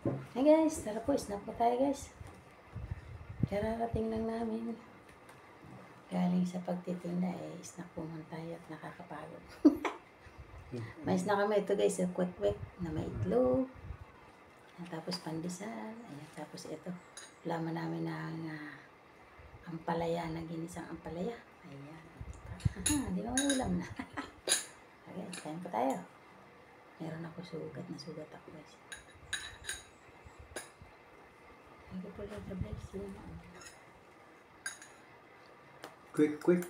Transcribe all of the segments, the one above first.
Hey guys, tara po, snap po tayo guys. Kararating lang namin. Galing sa pagtitinda snap po muna tayo at nakakapagod. May snack kami ito guys, kwek-kwek na may itlog. Tapos pandesal. Ayan, tapos ito, laman namin ng ampalaya, na ginisang ampalaya. Ayan. Di ba may ulam na? Okay, kain po tayo. Meron ako sugat, nasugat ako guys. Thank you for the blessing. Quick.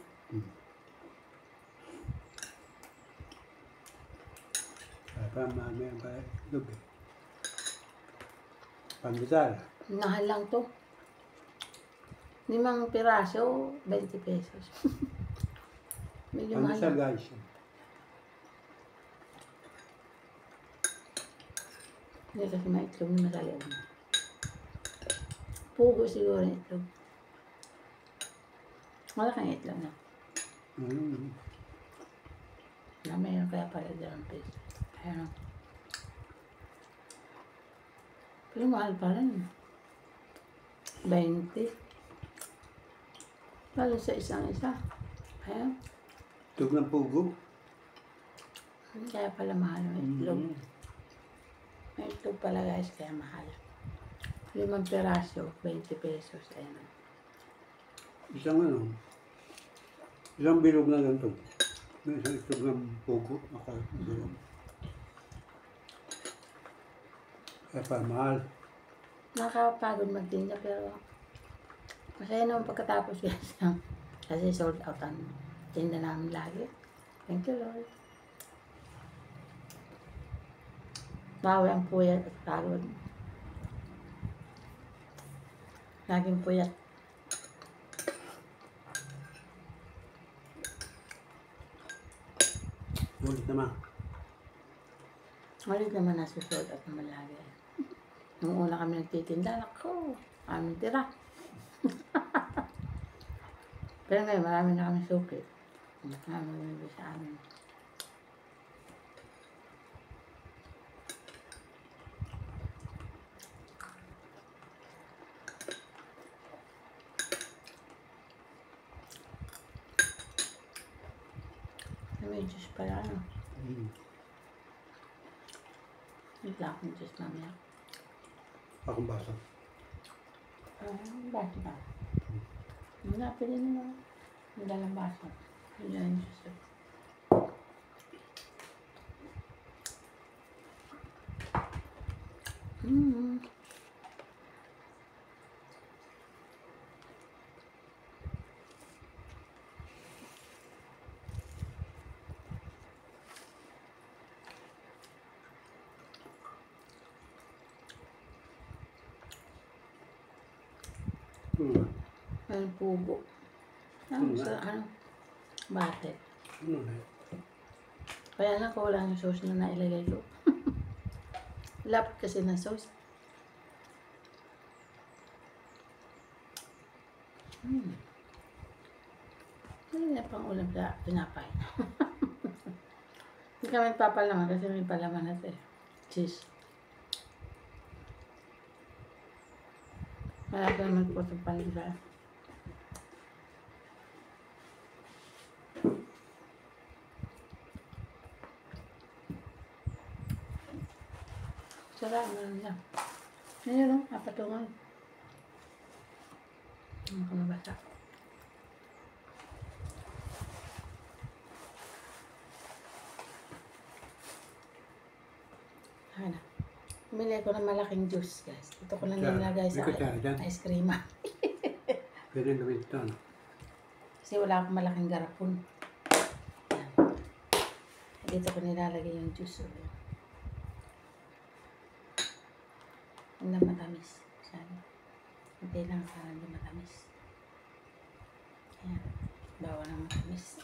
Para mamaya pa itlog eh. Pandesal. Mahal lang to. 5 piraso, 20 pesos. Medyo mahal Pandesal lang. guys. Hindi kasi may itlog na sa loob. Pugo siguro yung itlog. Malaking itlog na. Na mayroon kaya pala 2 pesos. Ayan o. Pero mahal pa rin. 20. Lalo sa isang-isa. Ayan. Itlog ng pugo. Kaya pala mahal yung itlog. May itlog pala guys, kaya mahal. 5 piraso, 20 pesos. Ayan. Isang bilog na ganito. May isang itlog ng pugo. Bilog. Kaya pa mahal. Nakakapagod magtinda pero masaya naman pagkatapos guys. Kasi sold out ang tinda namin lagi. Thank you Lord. Bawi ang puyat at pagod. Laging puyat. Ulit naman. Ulit naman nasusold out naman lagi. Nung una kami nagtitinda, ako, aming tira. Pero ngayon, marami na kami suki. Marami bumibili sa amin. May juice pala, ano? Wala akong juice mamaya. Akong basa. Baso ba? Wala, pwede naman. May dalang baso. Hindi na yung juice. May pugo. Bate. Kaya lang ko wala yung sauce na nailagay ko. Lapot kasi ng sauce. Hindi na pang ulam sa tinapay. Hindi kami papalaman kasi may palaman natin. Cheese. Malaki naman po sa pandesal. Sarap na lang. Ngayon lang, napatungan. Ano ka mabasa? Ano? Pumili ko ng malaking juice, guys. Ito ko lang nilagay sa ice cream. Pwede gawin ito. Kasi wala akong malaking garapon. Dito ko nilalagay yung juice. Hindi matamis. Hindi lang sana hindi matamis. Ayan. Bawal ng matamis.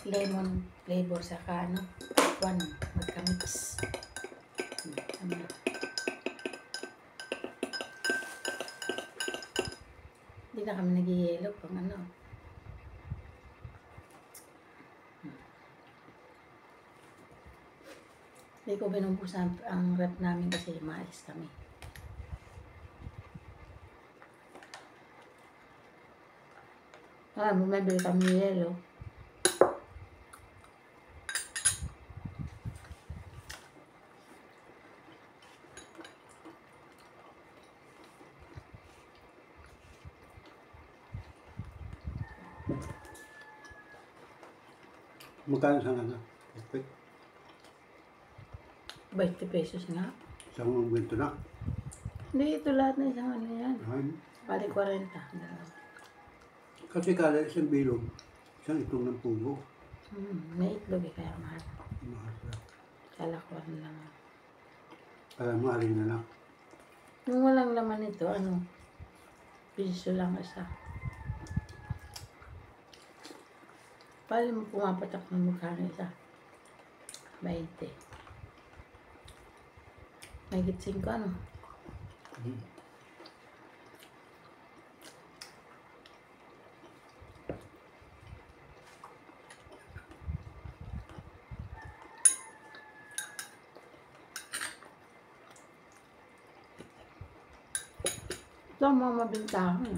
Lemon flavor saka magka-mix. Hindi na kami nag-yellow pang Hindi ko binubuksan ang rep namin kasi maalis kami. Bumibili kami ng yelo. Magkano sa ano? Okay. 20 pesos nga. Isang ganito na. Hindi, ito lahat na isang ano yan. Ay, Bali 40. Dalawa. kasi kada isang bilog, isang itong ng pugo. May itlog eh, kaya mahal. Mahal. Kala ko ano lang. Kaya maaaring na lang. Yung walang laman nito, ano, piso lang isa. Bali mo pumapatak ng mukha ng isa. 20. May gitsing ko, ano? Ito ang mga mabintahan.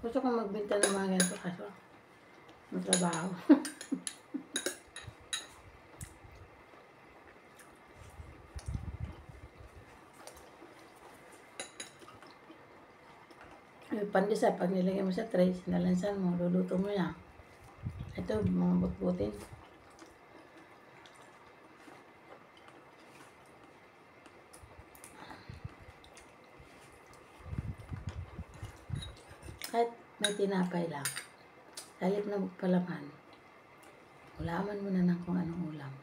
Gusto kong magbinta ng mga ganito kaso matrabaho. Yung pandesal, pag nilagay mo sa tray, sinalansan mo, luluto mo na. Ito, mga butbutin. Kahit may tinapay lang, halip na palaman, ulaman mo na ng kung anong ulam.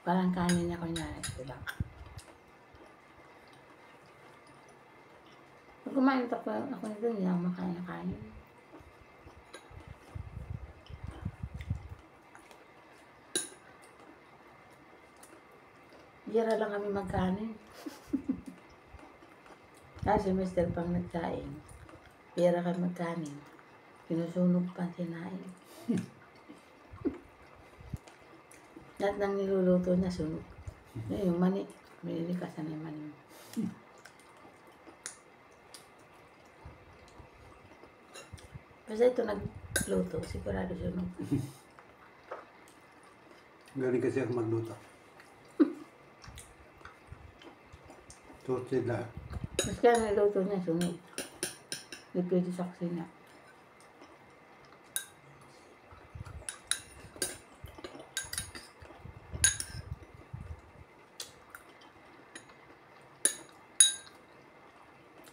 Parang kanin niya kunyari, diba? Pag kumain ako nito, hindi ako makain ng kanin. Bira lang kami magkanin. Kasi Mr. Pang nagkain, bira kami magkanin. Pinusunog pa sinain. Lahat ng niluluto na sunog. Yung mani, minilikasan na yung mani. Basta ito nagluto, sigurado sunog. Galing kasi ako magluto. Toasted lahat. Mas kaya niluto niya sunog. Hindi pwede sa kusina.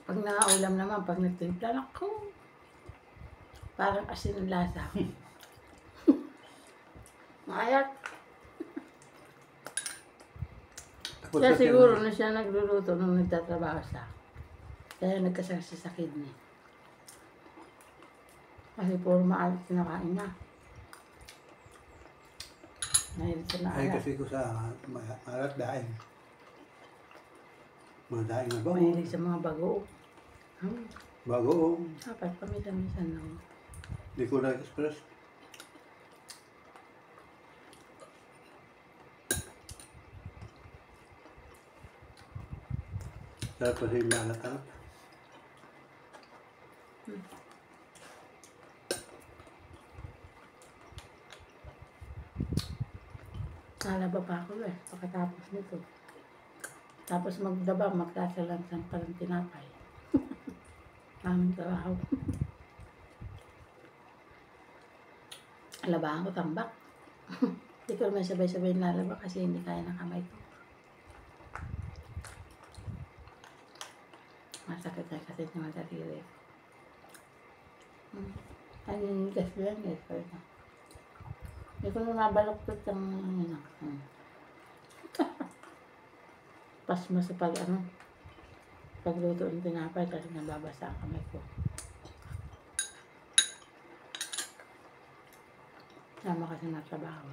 Pag nakaulam naman, pag nagtimpla lang ko, parang asin ang lasa. Maayat. Tapos Kaya kasi siguro na siya nagluluto nung nagtatrabaho siya. Kaya nagkasakit sa kidney. Kasi puro maalat kinakain niya. Mahilig siya na ay alat. kasi ko sa alat daing. Mga daing na bago. Mahilig sa mga bago. Bago. Dapat paminsan-minsan lang. Di ko na-express. Sarap kasi yung alat-alat. Nalaba pa ako eh, pagkatapos nito. Tapos magdaba, magkasalansan pa ng tinapay. Aming trabaho. Labahan ko tambak. Hindi ko naman sabay-sabay nalaba kasi hindi kaya ng kamay ko. Masakit na kasi ng mga daliri. Ano yung gas lang eh. Hindi ko na nabaloktot yung pasma sa pagluto ng tinapay kasi nababasa ang kamay ko. Sama kasi na trabaho.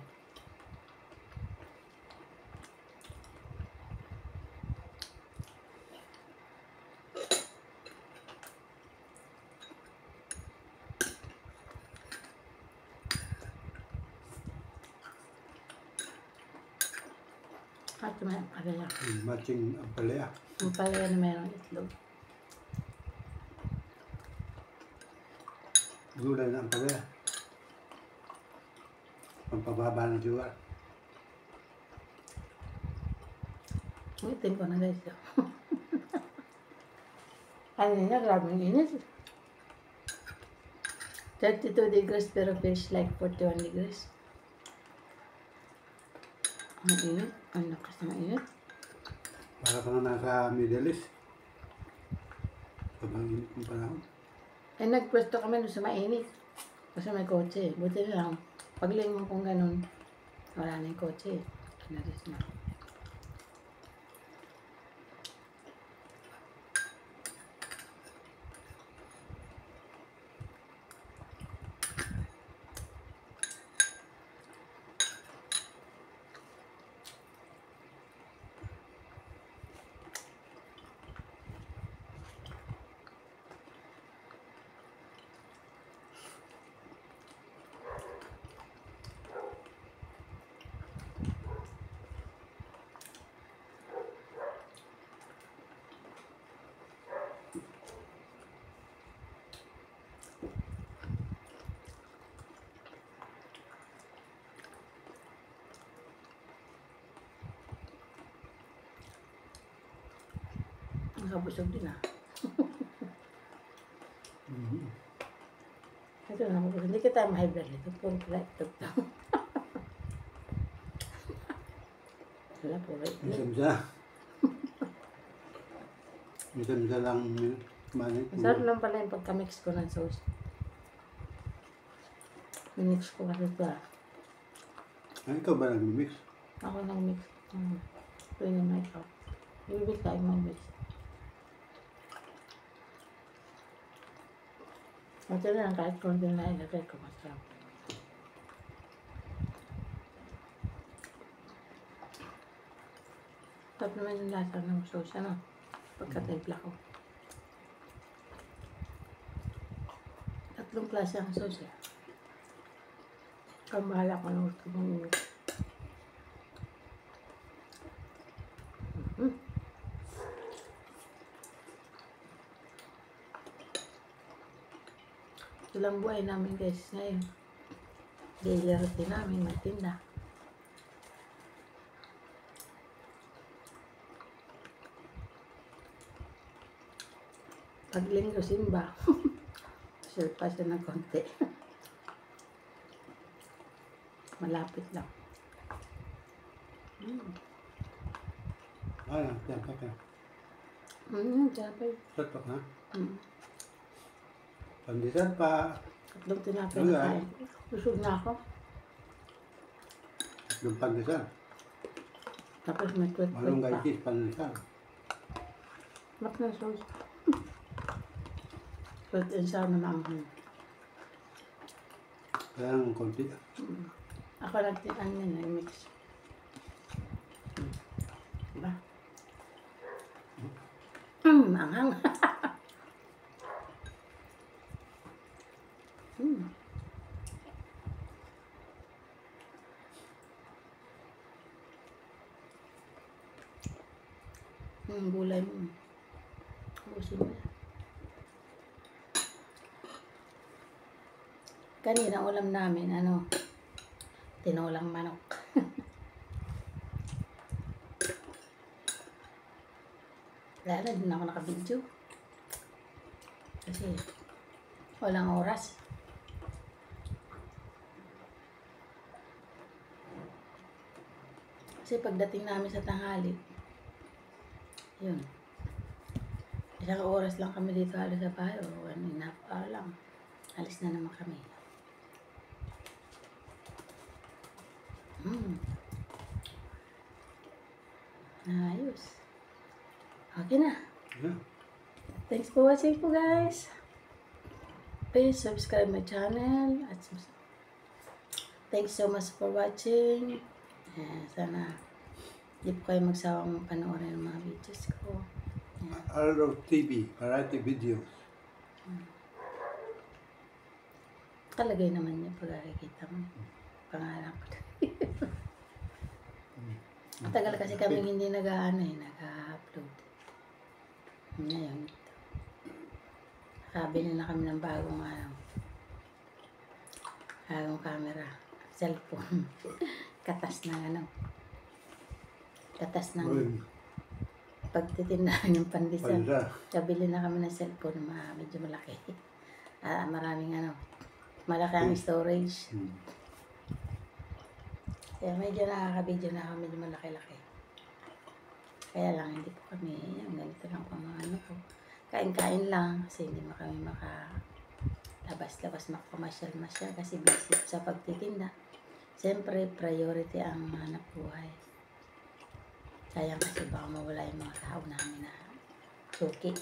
At may alala. Matching ang palaya. Ang palaya na mayroong itlog. Gulay na ang palaya. Pampababa ng sugar. Ulitin ko na guys. Ano niya, grabing init. 32 degrees pero feels like 41 degrees. Ang init. Ang lakas ng init. Para ka na nasa Middle East. Sobrang init ng panahon. Eh, nagpwesto kami doon sa mainit. Kasi may kotse. Buti na lang. Paglingon kong ganun, wala na yung kotse. Pinalis na. Nakabusog din ah. Ito na ako. Hindi kita ma-high blood nito. Puro pala itlog lang. Wala, puro itlog. Misa-misa. Misa-misa lang manit. Masarap lang pala yung pagka-mix ko ng sauce. Minix ko kasi ito ah. Ay, ikaw ba nag-mix? Ako nang mix. Ito yung may ikaw. Ibig ka yung mix. Ito na lang kahit konti na ilagay ko masarap. Sarap naman yung lasa ng sauce, ano? Pagka-timpla ko. Tatlong klase ang sauce eh. Kambahala ko ng gusto mong mix. Ito lang buhay namin guys ngayon. Daily routine namin magtinda. Pag linggo simba. Silpa siya ng konti. Malapit lang. Ay, yan pa ka. Tinapay. Sato ha? Mm. Pandesal pa. Tatlong tinapay Wala. na kain. Busog na ako. Yung pandesal. Tapos may kwek-kwek Anong pa. gaitis pandesal? Mak na sauce. Sweet and sour na maanghang. Kaya ng konti. Ako nagtinan niya na mix. Diba? Maanghang. Gulay mo. Ubusin mo. Kanina ulam namin, tinolang manok. Lalo din ako nakabidyo. Kasi walang oras. Kasi pagdating namin sa tanghali, yun. Isang oras lang kami dito halos sa bahay. O 1.5 hour lang. Alis na naman kami. Ayos. Okay na. Yeah. Thanks for watching po guys. Please subscribe my channel. At thanks so much for watching. Sana di po kayo magsawang panoorin ng mga videos ko. Arrow TV, variety videos. Kalagay naman niya pag nakikita mo. Pangalan ko. Matagal kasi kami hindi nag-upload. Ngayon, nakabili na kami ng bagong camera, cellphone. Katas ng pagtitindahan yung pandesal. Pansa. Kabili na kami ng cellphone na medyo malaki. Maraming malaki ang storage. Kaya medyo nakaka-video na kami, medyo malaki-laki. Kaya lang, hindi po kami, ganito lang po mga ko. Kain-kain lang, kasi hindi mo kami labas-labas makapamasyal-masyal kasi busy sa pagtitinda. Siyempre, priority ang hanap buhay. Sayang kasi baka mawala yung mga tao namin na suki.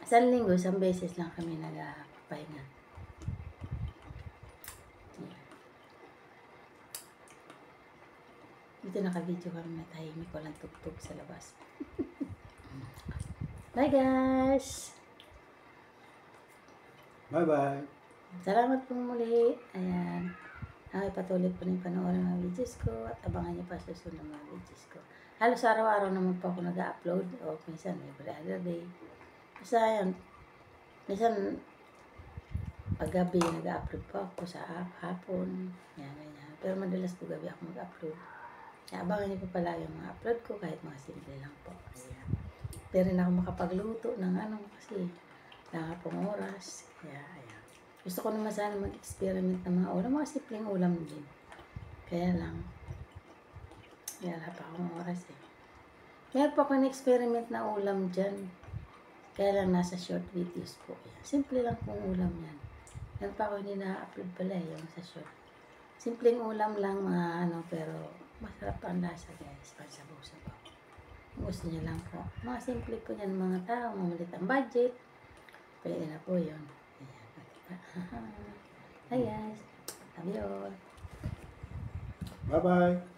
Isang linggo, isang beses lang kami nagpapahinga. Dito naka-video kami, tahimik, walang tugtog sa labas. Bye guys! Bye-bye. Salamat po muli. Ayan. Ay, patuloy po rin panoorin ang mga videos ko at abangan niyo pa sa susunod ng mga videos ko. Halos araw-araw naman po ako nag-upload o minsan every other day. Basta yan. Minsan paggabi nag-upload po ako sa hapon. Yan, ganyan. Pero madalas po gabi ako mag-upload. Kaya abangan niyo po pala yung mga upload ko kahit mga simple lang po. Ayan. Pero rin ako makapagluto ng kasi wala pong oras. Kaya ayan. Gusto ko naman sana mag-experiment ng mga ulam. Mga simpleng ulam din. Kaya lang, wala pa akong oras eh. Meron pa akong experiment na ulam dyan. Kaya lang nasa short videos po. Ayan. Simple lang pong ulam yan. Meron pa ako hindi na-upload pala yung sa short. Simpleng ulam lang pero masarap ang lasa guys. Pansabaw-sabaw. Gusto niya lang po. Mga simple po yan mga tao. Mamalit ang budget. Pwede na po yun. Ayan. Hi guys. Love you all. Bye-bye.